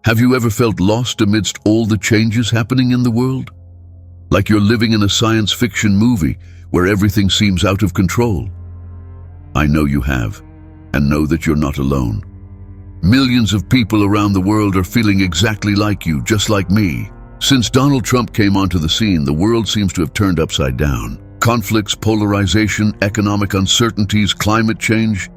Have you ever felt lost amidst all the changes happening in the world? Like you're living in a science fiction movie where everything seems out of control? I know you have, and know that you're not alone. Millions of people around the world are feeling exactly like you, just like me. Since Donald Trump came onto the scene, the world seems to have turned upside down. Conflicts, polarization, economic uncertainties, climate change.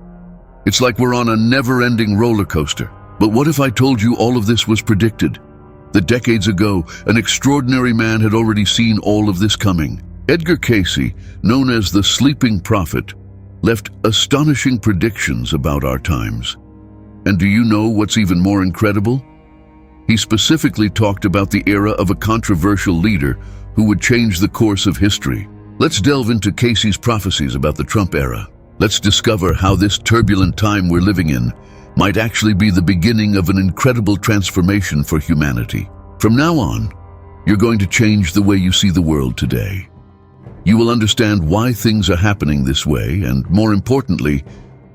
It's like we're on a never-ending roller coaster. But what if I told you all of this was predicted? That decades ago, an extraordinary man had already seen all of this coming. Edgar Cayce, known as the Sleeping Prophet, left astonishing predictions about our times. And do you know what's even more incredible? He specifically talked about the era of a controversial leader who would change the course of history. Let's delve into Cayce's prophecies about the Trump era. Let's discover how this turbulent time we're living in might actually be the beginning of an incredible transformation for humanity. From now on, you're going to change the way you see the world today. You will understand why things are happening this way, and more importantly,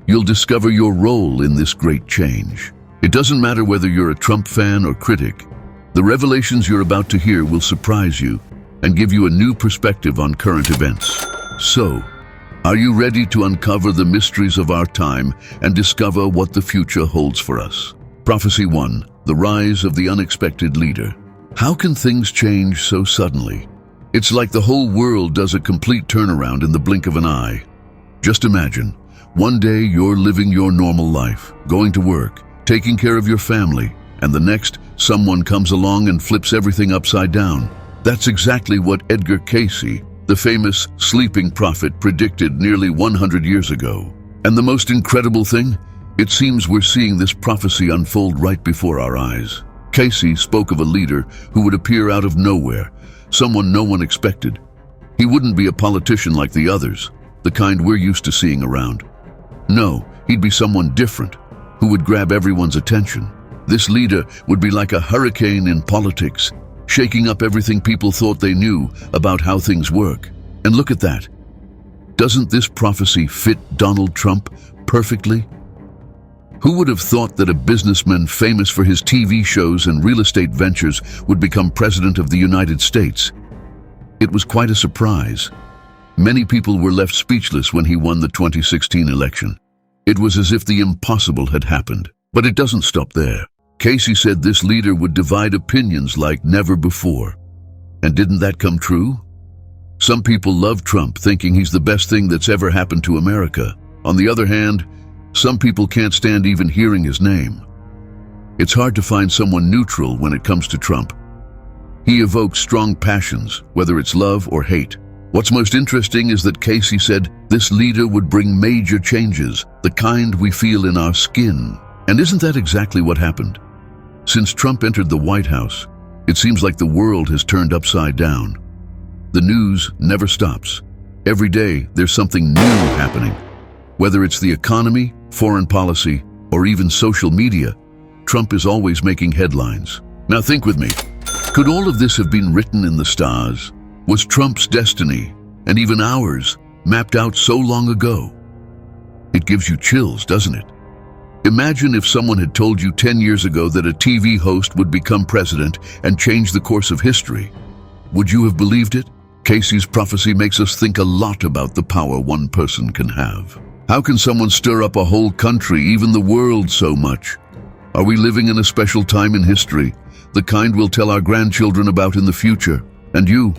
you'll discover your role in this great change. It doesn't matter whether you're a Trump fan or critic. The revelations you're about to hear will surprise you and give you a new perspective on current events. So, are you ready to uncover the mysteries of our time and discover what the future holds for us? Prophecy 1. The Rise of the Unexpected Leader. How can things change so suddenly? It's like the whole world does a complete turnaround in the blink of an eye. Just imagine, one day you're living your normal life, going to work, taking care of your family, and the next, someone comes along and flips everything upside down. That's exactly what Edgar Cayce, the famous sleeping prophet, predicted nearly 100 years ago. And the most incredible thing? It seems we're seeing this prophecy unfold right before our eyes. Cayce spoke of a leader who would appear out of nowhere, someone no one expected. He wouldn't be a politician like the others, the kind we're used to seeing around. No, he'd be someone different, who would grab everyone's attention. This leader would be like a hurricane in politics, shaking up everything people thought they knew about how things work. And look at that. Doesn't this prophecy fit Donald Trump perfectly? Who would have thought that a businessman famous for his TV shows and real estate ventures would become president of the United States? It was quite a surprise. Many people were left speechless when he won the 2016 election. It was as if the impossible had happened. But it doesn't stop there. Cayce said this leader would divide opinions like never before. And didn't that come true? Some people love Trump, thinking he's the best thing that's ever happened to America. On the other hand, some people can't stand even hearing his name. It's hard to find someone neutral when it comes to Trump. He evokes strong passions, whether it's love or hate. What's most interesting is that Cayce said this leader would bring major changes, the kind we feel in our skin. And isn't that exactly what happened? Since Trump entered the White House, it seems like the world has turned upside down. The news never stops. Every day, there's something new happening. Whether it's the economy, foreign policy, or even social media, Trump is always making headlines. Now think with me. Could all of this have been written in the stars? Was Trump's destiny, and even ours, mapped out so long ago? It gives you chills, doesn't it? Imagine if someone had told you 10 years ago that a TV host would become president and change the course of history. Would you have believed it? Cayce's prophecy makes us think a lot about the power one person can have. How can someone stir up a whole country, even the world, so much? Are we living in a special time in history, the kind we'll tell our grandchildren about in the future? And you?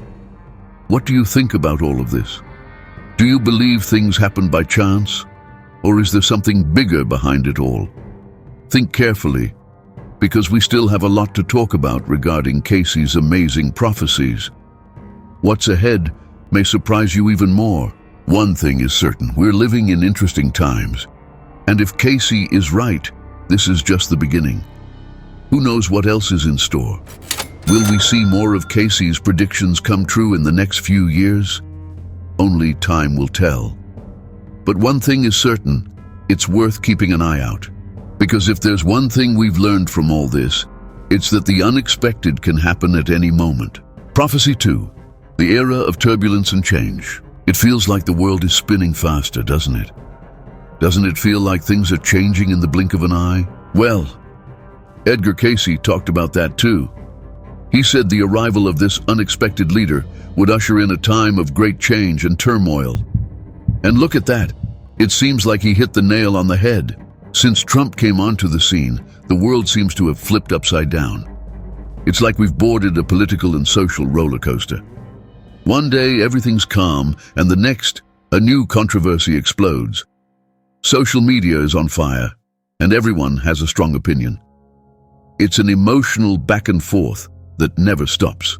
What do you think about all of this? Do you believe things happen by chance? Or is there something bigger behind it all? Think carefully, because we still have a lot to talk about regarding Cayce's amazing prophecies. What's ahead may surprise you even more. One thing is certain, we're living in interesting times. And if Cayce is right, this is just the beginning. Who knows what else is in store? Will we see more of Cayce's predictions come true in the next few years? Only time will tell. But one thing is certain, it's worth keeping an eye out. Because if there's one thing we've learned from all this, it's that the unexpected can happen at any moment. Prophecy 2. The era of turbulence and change. It feels like the world is spinning faster, doesn't it? Doesn't it feel like things are changing in the blink of an eye? Well, Edgar Cayce talked about that too. He said the arrival of this unexpected leader would usher in a time of great change and turmoil. And look at that. It seems like he hit the nail on the head. Since Trump came onto the scene, the world seems to have flipped upside down. It's like we've boarded a political and social roller coaster. One day everything's calm, and the next, a new controversy explodes. Social media is on fire, and everyone has a strong opinion. It's an emotional back and forth that never stops.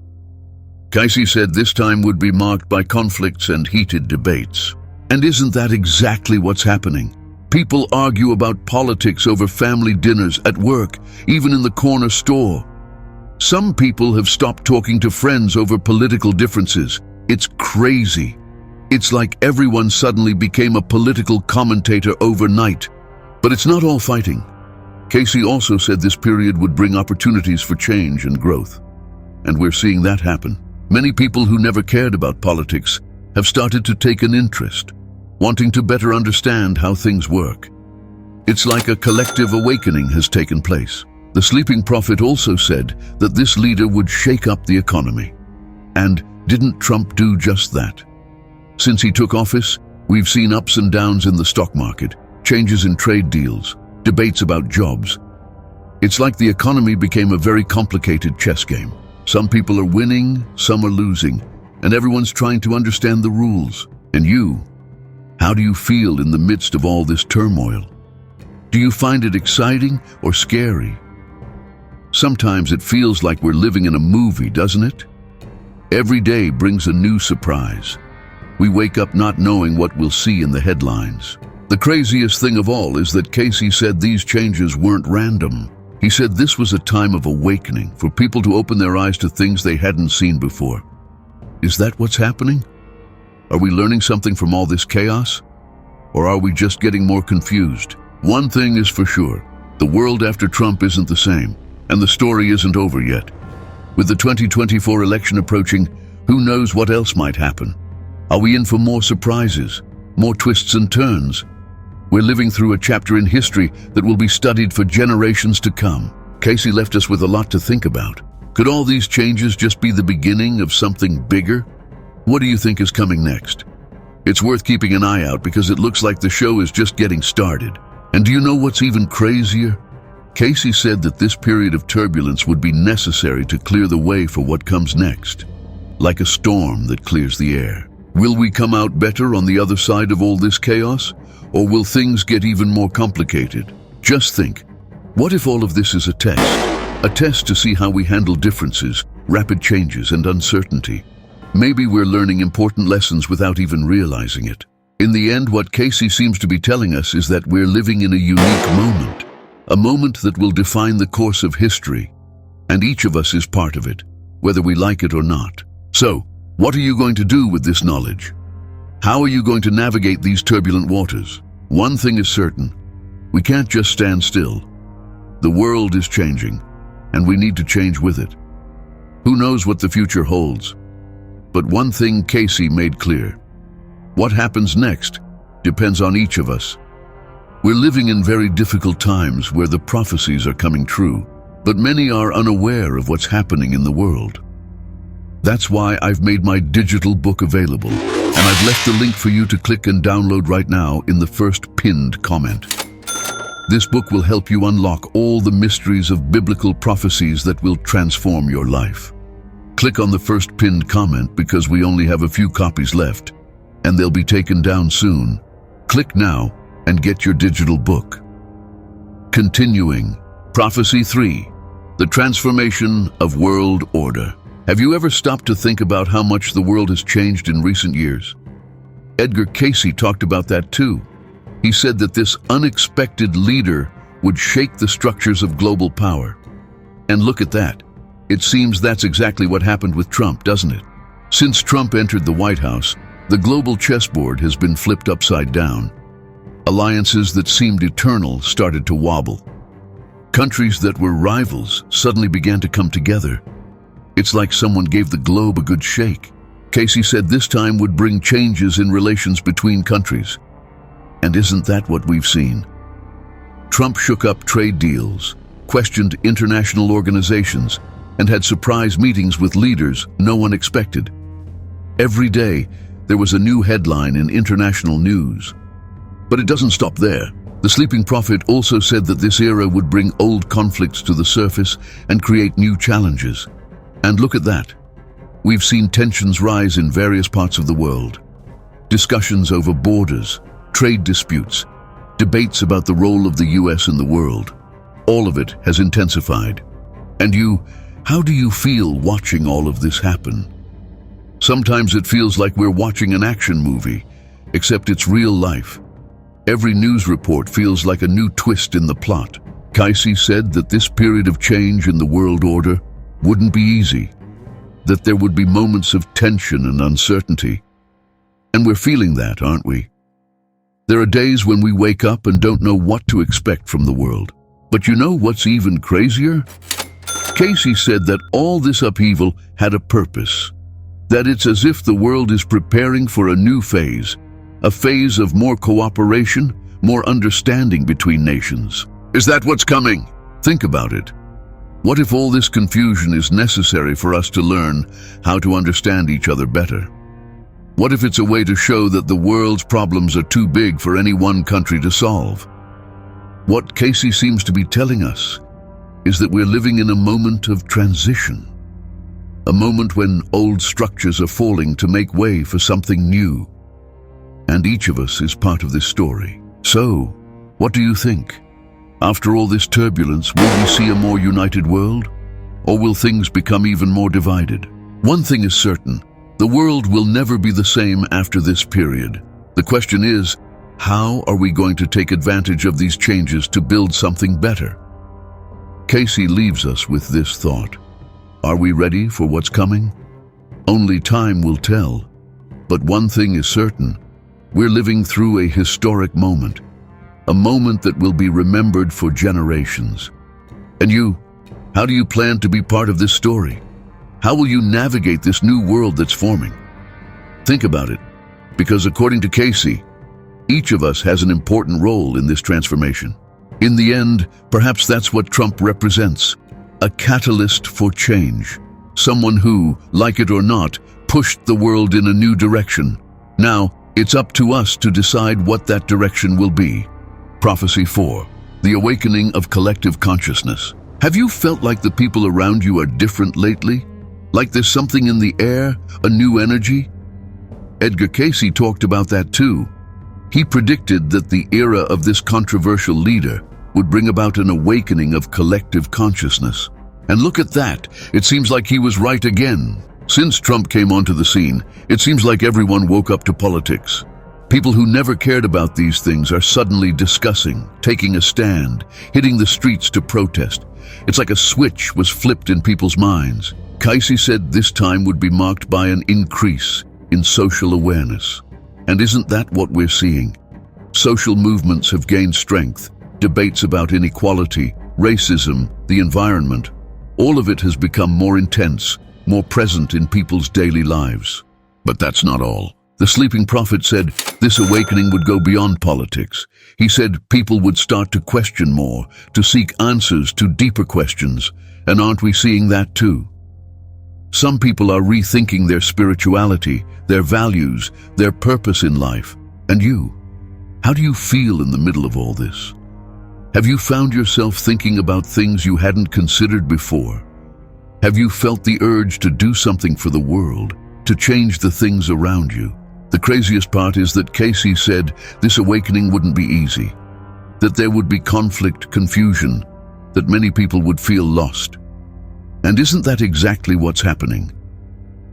Cayce said this time would be marked by conflicts and heated debates. And isn't that exactly what's happening? People argue about politics over family dinners, at work, even in the corner store. Some people have stopped talking to friends over political differences. It's crazy. It's like everyone suddenly became a political commentator overnight. But it's not all fighting. Cayce also said this period would bring opportunities for change and growth. And we're seeing that happen. Many people who never cared about politics have started to take an interest, wanting to better understand how things work. It's like a collective awakening has taken place. The sleeping prophet also said that this leader would shake up the economy. And didn't Trump do just that? Since he took office, we've seen ups and downs in the stock market, changes in trade deals, debates about jobs. It's like the economy became a very complicated chess game. Some people are winning, some are losing, and everyone's trying to understand the rules. And you, how do you feel in the midst of all this turmoil? Do you find it exciting or scary? Sometimes it feels like we're living in a movie, doesn't it? Every day brings a new surprise. We wake up not knowing what we'll see in the headlines. The craziest thing of all is that Cayce said these changes weren't random. He said this was a time of awakening for people to open their eyes to things they hadn't seen before. Is that what's happening? Are we learning something from all this chaos? Or are we just getting more confused? One thing is for sure, the world after Trump isn't the same, and the story isn't over yet. With the 2024 election approaching, who knows what else might happen? Are we in for more surprises, more twists and turns? We're living through a chapter in history that will be studied for generations to come. Cayce left us with a lot to think about. Could all these changes just be the beginning of something bigger? What do you think is coming next? It's worth keeping an eye out because it looks like the show is just getting started. And do you know what's even crazier? Cayce said that this period of turbulence would be necessary to clear the way for what comes next. Like a storm that clears the air. Will we come out better on the other side of all this chaos? Or will things get even more complicated? Just think, what if all of this is a test? A test to see how we handle differences, rapid changes, and uncertainty. Maybe we're learning important lessons without even realizing it. In the end, what Cayce seems to be telling us is that we're living in a unique moment. A moment that will define the course of history. And each of us is part of it, whether we like it or not. So, what are you going to do with this knowledge? How are you going to navigate these turbulent waters? One thing is certain, we can't just stand still. The world is changing, and we need to change with it. Who knows what the future holds? But one thing Cayce made clear. What happens next depends on each of us. We're living in very difficult times where the prophecies are coming true, but many are unaware of what's happening in the world. That's why I've made my digital book available, and I've left the link for you to click and download right now in the first pinned comment. This book will help you unlock all the mysteries of biblical prophecies that will transform your life. Click on the first pinned comment because we only have a few copies left, and they'll be taken down soon. Click now and get your digital book. Continuing, Prophecy 3, The Transformation of World Order. Have you ever stopped to think about how much the world has changed in recent years? Edgar Cayce talked about that too. He said that this unexpected leader would shake the structures of global power. And look at that. It seems that's exactly what happened with Trump, doesn't it? Since Trump entered the White House, the global chessboard has been flipped upside down. Alliances that seemed eternal started to wobble. Countries that were rivals suddenly began to come together. It's like someone gave the globe a good shake. Cayce said this time would bring changes in relations between countries. And isn't that what we've seen? Trump shook up trade deals, questioned international organizations, and had surprise meetings with leaders no one expected. Every day, there was a new headline in international news. But it doesn't stop there. The sleeping prophet also said that this era would bring old conflicts to the surface and create new challenges. And look at that. We've seen tensions rise in various parts of the world. Discussions over borders, trade disputes, debates about the role of the US in the world. All of it has intensified. And you, how do you feel watching all of this happen? Sometimes it feels like we're watching an action movie, except it's real life. Every news report feels like a new twist in the plot. Cayce said that this period of change in the world order wouldn't be easy, that there would be moments of tension and uncertainty. And we're feeling that, aren't we? There are days when we wake up and don't know what to expect from the world. But you know what's even crazier? Cayce said that all this upheaval had a purpose, that it's as if the world is preparing for a new phase, a phase of more cooperation, more understanding between nations. Is that what's coming? Think about it. What if all this confusion is necessary for us to learn how to understand each other better? What if it's a way to show that the world's problems are too big for any one country to solve? What Cayce seems to be telling us is that we're living in a moment of transition, a moment when old structures are falling to make way for something new. And each of us is part of this story. So, what do you think? After all this turbulence, will we see a more united world? Or will things become even more divided? One thing is certain, the world will never be the same after this period. The question is, how are we going to take advantage of these changes to build something better? Cayce leaves us with this thought. Are we ready for what's coming? Only time will tell. But one thing is certain, we're living through a historic moment, a moment that will be remembered for generations. And you, how do you plan to be part of this story? How will you navigate this new world that's forming? Think about it, because according to Cayce, each of us has an important role in this transformation. In the end, perhaps that's what Trump represents, a catalyst for change, someone who, like it or not, pushed the world in a new direction. Now, it's up to us to decide what that direction will be. Prophecy 4, the awakening of collective consciousness. Have you felt like the people around you are different lately? Like there's something in the air, a new energy? Edgar Cayce talked about that too. He predicted that the era of this controversial leader would bring about an awakening of collective consciousness. And look at that, it seems like he was right again. Since Trump came onto the scene, it seems like everyone woke up to politics. People who never cared about these things are suddenly discussing, taking a stand, hitting the streets to protest. It's like a switch was flipped in people's minds. Cayce said this time would be marked by an increase in social awareness. And isn't that what we're seeing? Social movements have gained strength. Debates about inequality, racism, the environment, all of it has become more intense, more present in people's daily lives. But that's not all. The sleeping prophet said this awakening would go beyond politics. He said people would start to question more, to seek answers to deeper questions. And aren't we seeing that too? Some people are rethinking their spirituality, their values, their purpose in life. And you? How do you feel in the middle of all this? Have you found yourself thinking about things you hadn't considered before? Have you felt the urge to do something for the world, to change the things around you? The craziest part is that Cayce said this awakening wouldn't be easy, that there would be conflict, confusion, that many people would feel lost. And isn't that exactly what's happening?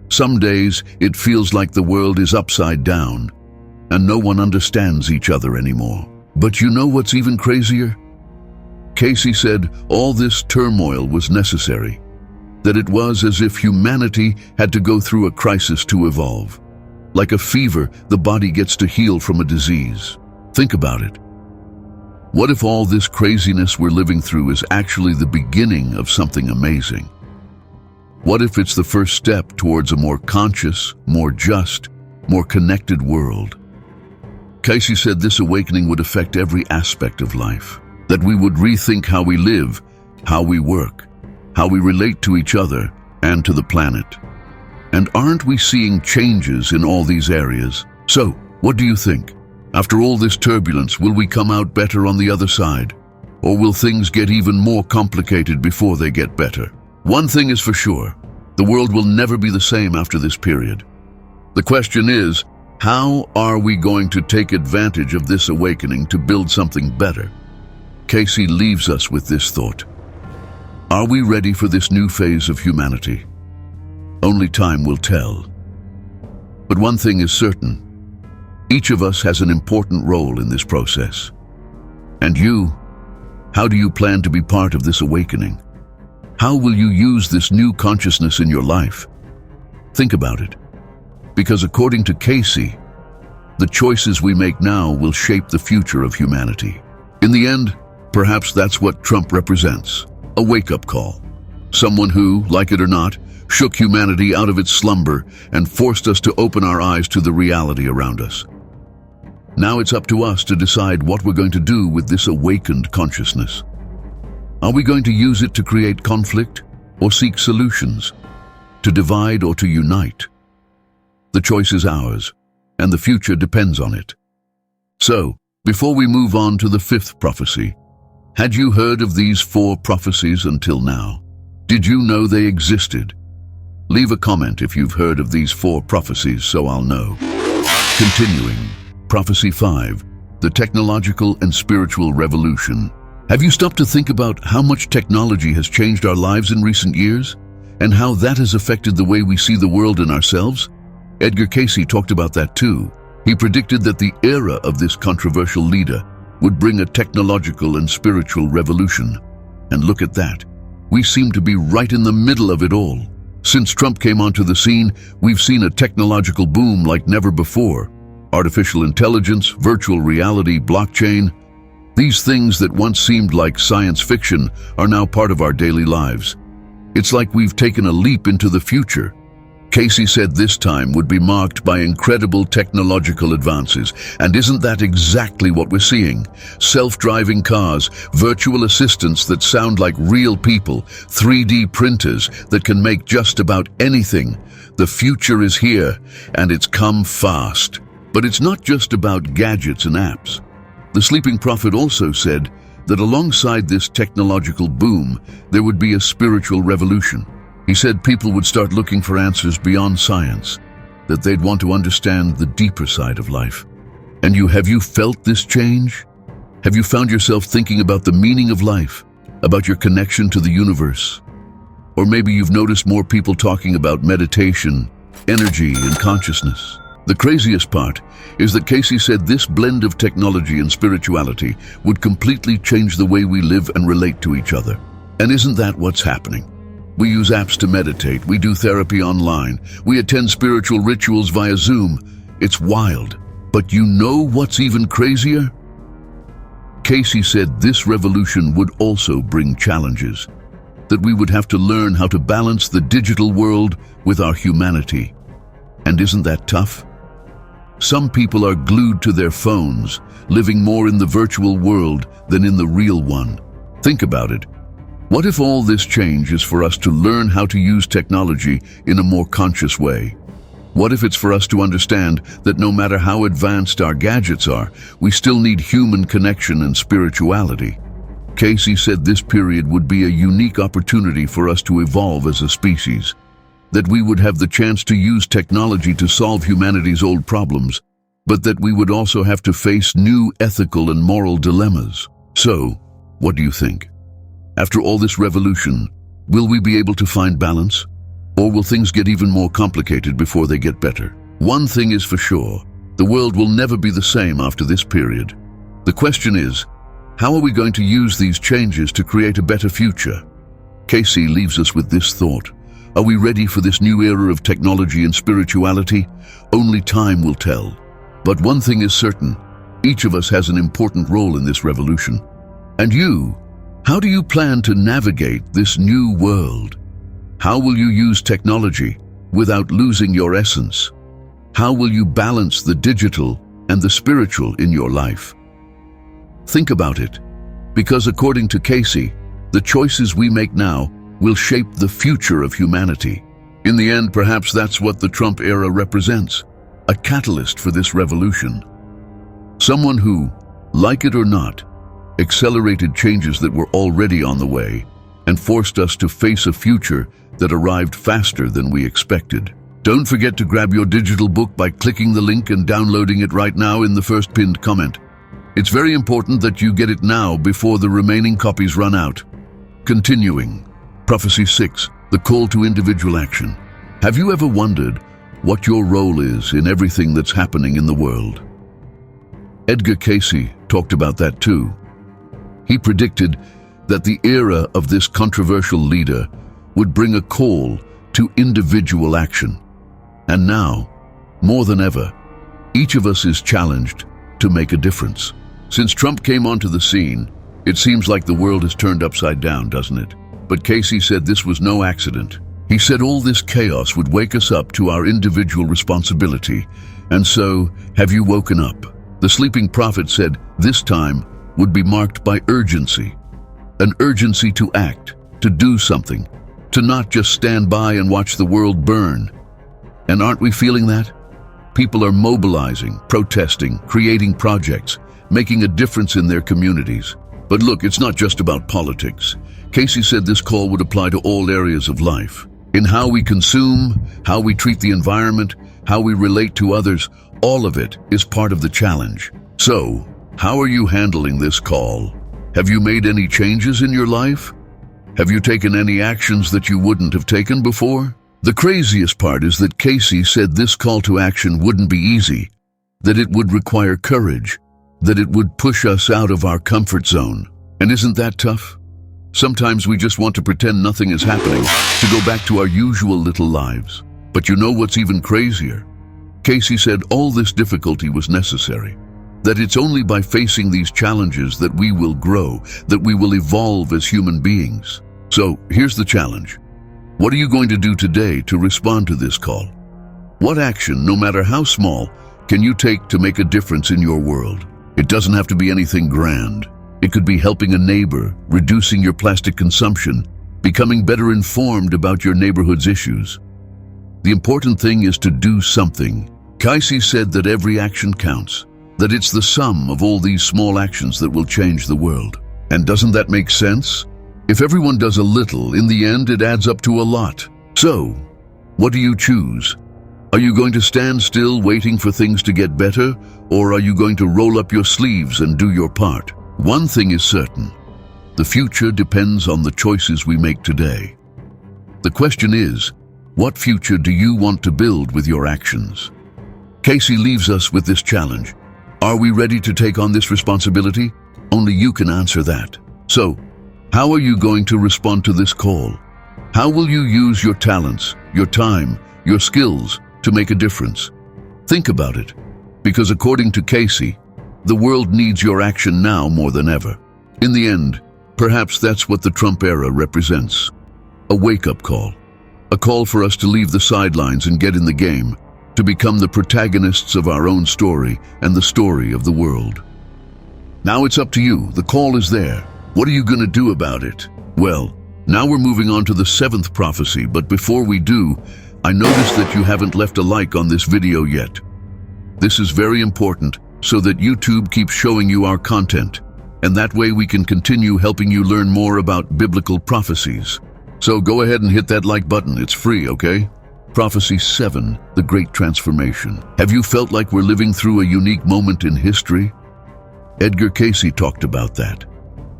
Some days it feels like the world is upside down and no one understands each other anymore. But you know what's even crazier? Cayce said all this turmoil was necessary, that it was as if humanity had to go through a crisis to evolve. Like a fever, the body gets to heal from a disease. Think about it. What if all this craziness we're living through is actually the beginning of something amazing? What if it's the first step towards a more conscious, more just, more connected world? Cayce said this awakening would affect every aspect of life, that we would rethink how we live, how we work, how we relate to each other and to the planet. And aren't we seeing changes in all these areas? So, what do you think? After all this turbulence, will we come out better on the other side? Or will things get even more complicated before they get better? One thing is for sure, the world will never be the same after this period. The question is, how are we going to take advantage of this awakening to build something better? Cayce leaves us with this thought. Are we ready for this new phase of humanity? Only time will tell. But one thing is certain. Each of us has an important role in this process. And you, how do you plan to be part of this awakening? How will you use this new consciousness in your life? Think about it. Because according to Cayce, the choices we make now will shape the future of humanity. In the end, perhaps that's what Trump represents, a wake-up call. Someone who, like it or not, shook humanity out of its slumber and forced us to open our eyes to the reality around us. Now it's up to us to decide what we're going to do with this awakened consciousness. Are we going to use it to create conflict or seek solutions, to divide or to unite? The choice is ours, and the future depends on it. So, before we move on to the fifth prophecy, had you heard of these 4 prophecies until now? Did you know they existed? Leave a comment if you've heard of these 4 prophecies so I'll know. Continuing, Prophecy 5, the technological and spiritual revolution. Have you stopped to think about how much technology has changed our lives in recent years? And how that has affected the way we see the world and ourselves? Edgar Cayce talked about that too. He predicted that the era of this controversial leader would bring a technological and spiritual revolution. And look at that. We seem to be right in the middle of it all. Since Trump came onto the scene, we've seen a technological boom like never before. Artificial intelligence, virtual reality, blockchain. These things that once seemed like science fiction are now part of our daily lives. It's like we've taken a leap into the future. Cayce said this time would be marked by incredible technological advances. And isn't that exactly what we're seeing? Self-driving cars, virtual assistants that sound like real people, 3D printers that can make just about anything. The future is here, and it's come fast. But it's not just about gadgets and apps. The sleeping prophet also said that alongside this technological boom, there would be a spiritual revolution. He said people would start looking for answers beyond science, that they'd want to understand the deeper side of life. And have you felt this change? Have you found yourself thinking about the meaning of life, about your connection to the universe? Or maybe you've noticed more people talking about meditation, energy, and consciousness. The craziest part is that Cayce said this blend of technology and spirituality would completely change the way we live and relate to each other. And isn't that what's happening? We use apps to meditate, we do therapy online, we attend spiritual rituals via Zoom. It's wild. But you know what's even crazier? Cayce said this revolution would also bring challenges, that we would have to learn how to balance the digital world with our humanity. And isn't that tough? Some people are glued to their phones, living more in the virtual world than in the real one. Think about it. What if all this change is for us to learn how to use technology in a more conscious way? What if it's for us to understand that no matter how advanced our gadgets are, we still need human connection and spirituality? Cayce said this period would be a unique opportunity for us to evolve as a species, that we would have the chance to use technology to solve humanity's old problems, but that we would also have to face new ethical and moral dilemmas. So, what do you think? After all this revolution, will we be able to find balance? Or will things get even more complicated before they get better? One thing is for sure, the world will never be the same after this period. The question is, how are we going to use these changes to create a better future? Cayce leaves us with this thought. Are we ready for this new era of technology and spirituality? Only time will tell. But one thing is certain, each of us has an important role in this revolution. And you, how do you plan to navigate this new world? How will you use technology without losing your essence? How will you balance the digital and the spiritual in your life? Think about it, because according to Cayce, The choices we make now will shape the future of humanity. In the end, perhaps that's what the Trump era represents, a catalyst for this revolution. Someone who, like it or not, accelerated changes that were already on the way and forced us to face a future that arrived faster than we expected. Don't forget to grab your digital book by clicking the link and downloading it right now in the first pinned comment. It's very important that you get it now before the remaining copies run out. Continuing. Prophecy 6, the call to individual action. Have you ever wondered what your role is in everything that's happening in the world? Edgar Cayce talked about that too. He predicted that the era of this controversial leader would bring a call to individual action. And now, more than ever, each of us is challenged to make a difference. Since Trump came onto the scene, it seems like the world has turned upside down, doesn't it? But Cayce said this was no accident. He said all this chaos would wake us up to our individual responsibility. And so, have you woken up? The sleeping prophet said this time would be marked by urgency. An urgency to act, to do something, to not just stand by and watch the world burn. And aren't we feeling that? People are mobilizing, protesting, creating projects, making a difference in their communities. But look, it's not just about politics. Cayce said this call would apply to all areas of life. In how we consume, how we treat the environment, how we relate to others, all of it is part of the challenge. So, how are you handling this call? Have you made any changes in your life? Have you taken any actions that you wouldn't have taken before? The craziest part is that Cayce said this call to action wouldn't be easy, that it would require courage, that it would push us out of our comfort zone. And isn't that tough? Sometimes we just want to pretend nothing is happening, to go back to our usual little lives. But you know what's even crazier? Cayce said all this difficulty was necessary, that it's only by facing these challenges that we will grow, that we will evolve as human beings. So here's the challenge. What are you going to do today to respond to this call? What action, no matter how small, can you take to make a difference in your world? It doesn't have to be anything grand. It could be helping a neighbor, reducing your plastic consumption, becoming better informed about your neighborhood's issues. The important thing is to do something. Cayce said that every action counts, that it's the sum of all these small actions that will change the world. And doesn't that make sense? If everyone does a little, in the end it adds up to a lot. So, what do you choose? Are you going to stand still waiting for things to get better, or are you going to roll up your sleeves and do your part? One thing is certain. The future depends on the choices we make today. The question is, what future do you want to build with your actions? Cayce leaves us with this challenge. Are we ready to take on this responsibility? Only you can answer that. So, how are you going to respond to this call? How will you use your talents, your time, your skills to make a difference? Think about it, because according to Cayce, the world needs your action now more than ever. In the end, perhaps that's what the Trump era represents. A wake-up call. A call for us to leave the sidelines and get in the game, to become the protagonists of our own story and the story of the world. Now it's up to you. The call is there. What are you going to do about it? Well, now we're moving on to the 7th prophecy, but before we do, I noticed that you haven't left a like on this video yet. This is very important so that YouTube keeps showing you our content, and that way we can continue helping you learn more about biblical prophecies. So go ahead and hit that like button. It's free, okay? Prophecy 7, the Great Transformation. Have you felt like we're living through a unique moment in history? Edgar Cayce talked about that.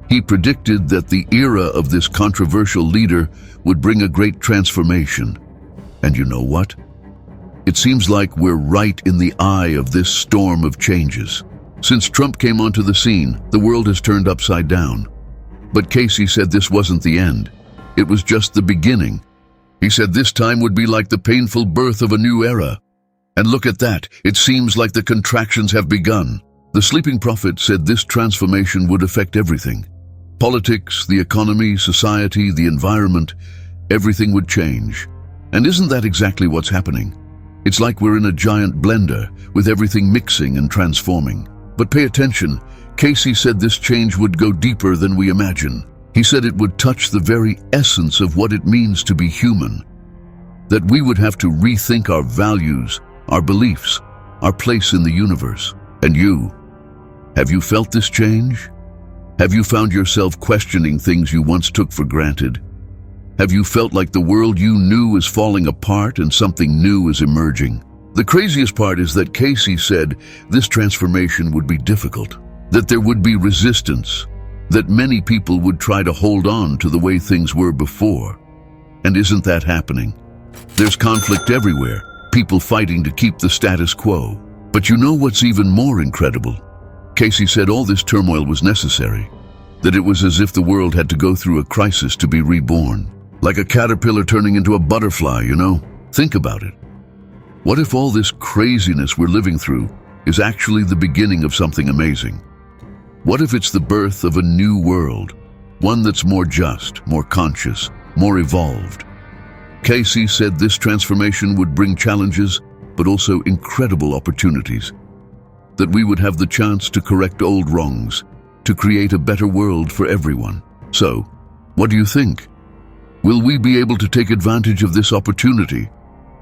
He predicted that the era of this controversial leader would bring a great transformation. And you know what? It seems like we're right in the eye of this storm of changes. Since Trump came onto the scene, the world has turned upside down. But Cayce said this wasn't the end. It was just the beginning. He said this time would be like the painful birth of a new era. And look at that, it seems like the contractions have begun. The sleeping prophet said this transformation would affect everything. Politics, the economy, society, the environment, everything would change. And isn't that exactly what's happening? It's like we're in a giant blender, with everything mixing and transforming. But pay attention, Cayce said this change would go deeper than we imagine. He said it would touch the very essence of what it means to be human, that we would have to rethink our values, our beliefs, our place in the universe. And you, have you felt this change? Have you found yourself questioning things you once took for granted? Have you felt like the world you knew is falling apart and something new is emerging? The craziest part is that Cayce said this transformation would be difficult, that there would be resistance, that many people would try to hold on to the way things were before. And isn't that happening? There's conflict everywhere, people fighting to keep the status quo. But you know what's even more incredible? Cayce said all this turmoil was necessary, that it was as if the world had to go through a crisis to be reborn. Like a caterpillar turning into a butterfly, you know? Think about it. What if all this craziness we're living through is actually the beginning of something amazing? What if it's the birth of a new world, one that's more just, more conscious, more evolved? Cayce said this transformation would bring challenges, but also incredible opportunities. That we would have the chance to correct old wrongs, to create a better world for everyone. So, what do you think? Will we be able to take advantage of this opportunity?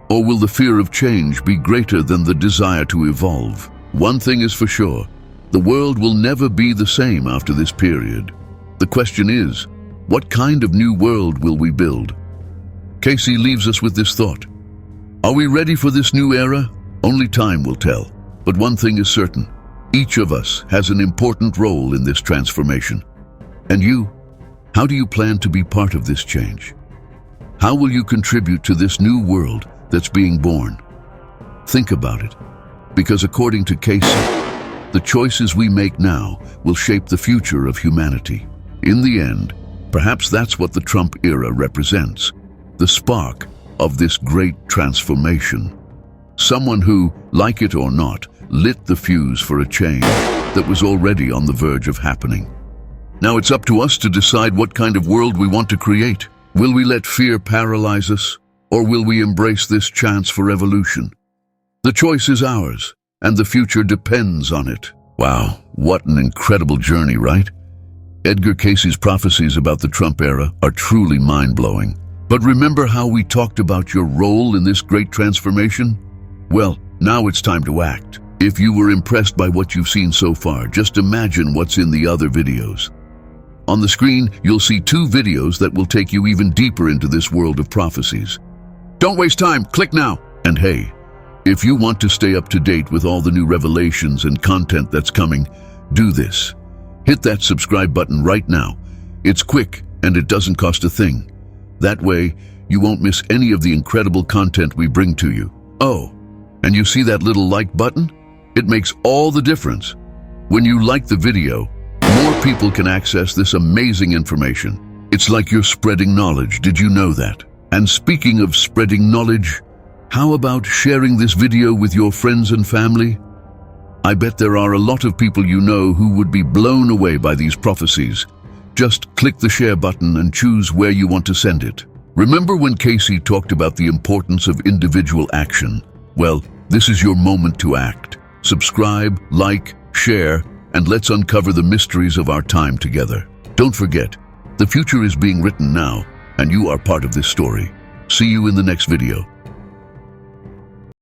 Or will the fear of change be greater than the desire to evolve? One thing is for sure, the world will never be the same after this period. The question is, what kind of new world will we build? Cayce leaves us with this thought. Are we ready for this new era? Only time will tell. But one thing is certain, each of us has an important role in this transformation. And you, how do you plan to be part of this change? How will you contribute to this new world that's being born? Think about it, because according to Cayce, the choices we make now will shape the future of humanity. In the end, perhaps that's what the Trump era represents, the spark of this great transformation. Someone who, like it or not, lit the fuse for a change that was already on the verge of happening. Now it's up to us to decide what kind of world we want to create. Will we let fear paralyze us, or will we embrace this chance for evolution? The choice is ours, and the future depends on it. Wow, what an incredible journey, right? Edgar Cayce's prophecies about the Trump era are truly mind-blowing. But remember how we talked about your role in this great transformation? Well, now it's time to act. If you were impressed by what you've seen so far, just imagine what's in the other videos. On the screen, you'll see 2 videos that will take you even deeper into this world of prophecies. Don't waste time, click now! And hey, if you want to stay up to date with all the new revelations and content that's coming, do this. Hit that subscribe button right now. It's quick and it doesn't cost a thing. That way, you won't miss any of the incredible content we bring to you. Oh, and you see that little like button? It makes all the difference. When you like the video, more people can access this amazing information. It's like you're spreading knowledge, did you know that? And speaking of spreading knowledge, how about sharing this video with your friends and family? I bet there are a lot of people you know who would be blown away by these prophecies. Just click the share button and choose where you want to send it. Remember when Cayce talked about the importance of individual action? Well, this is your moment to act. Subscribe, like, share, and let's uncover the mysteries of our time together. Don't forget, the future is being written now, and you are part of this story. See you in the next video.